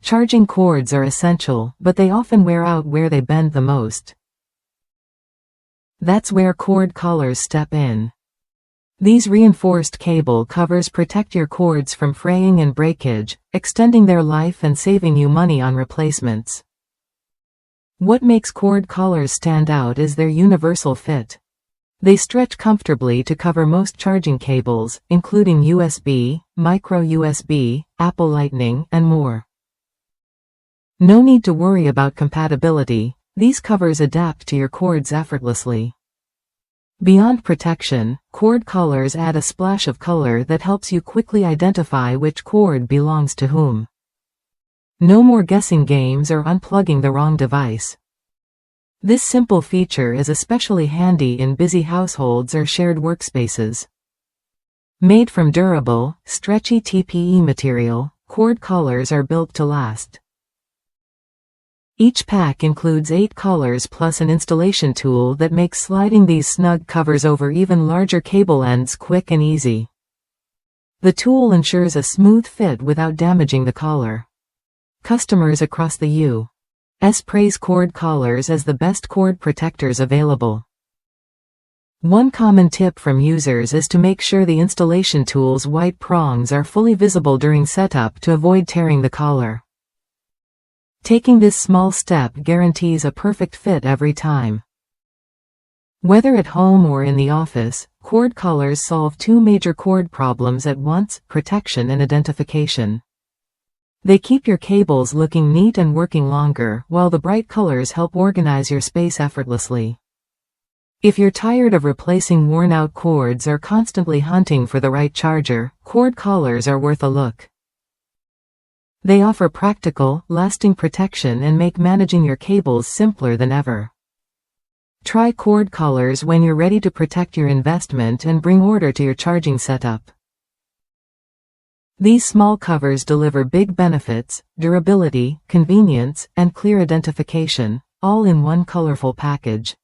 Charging cords are essential, but they often wear out where they bend the most. That's where CordCollars step in. These reinforced cable covers protect your cords from fraying and breakage, extending their life and saving you money on replacements. What makes CordCollars stand out is their universal fit. They stretch comfortably to cover most charging cables, including USB, micro USB, Apple Lightning, and more. No need to worry about compatibility, these covers adapt to your cords effortlessly. Beyond protection, CordCollars add a splash of color that helps you quickly identify which cord belongs to whom. No more guessing games or unplugging the wrong device. This simple feature is especially handy in busy households or shared workspaces. Made from durable, stretchy TPE material, CordCollars are built to last. Each pack includes 8 collars plus an installation tool that makes sliding these snug covers over even larger cable ends quick and easy. The tool ensures a smooth fit without damaging the collar. Customers across the U.S. praise CordCollars as the best cord protectors available. One common tip from users is to make sure the installation tool's white prongs are fully visible during setup to avoid tearing the collar. Taking this small step guarantees a perfect fit every time. Whether at home or in the office, CordCollars solve 2 major cord problems at once: protection and identification. They keep your cables looking neat and working longer, while the bright colors help organize your space effortlessly. If you're tired of replacing worn-out cords or constantly hunting for the right charger, CordCollars are worth a look. They offer practical, lasting protection and make managing your cables simpler than ever. Try CordCollars when you're ready to protect your investment and bring order to your charging setup. These small covers deliver big benefits: durability, convenience, and clear identification, all in one colorful package.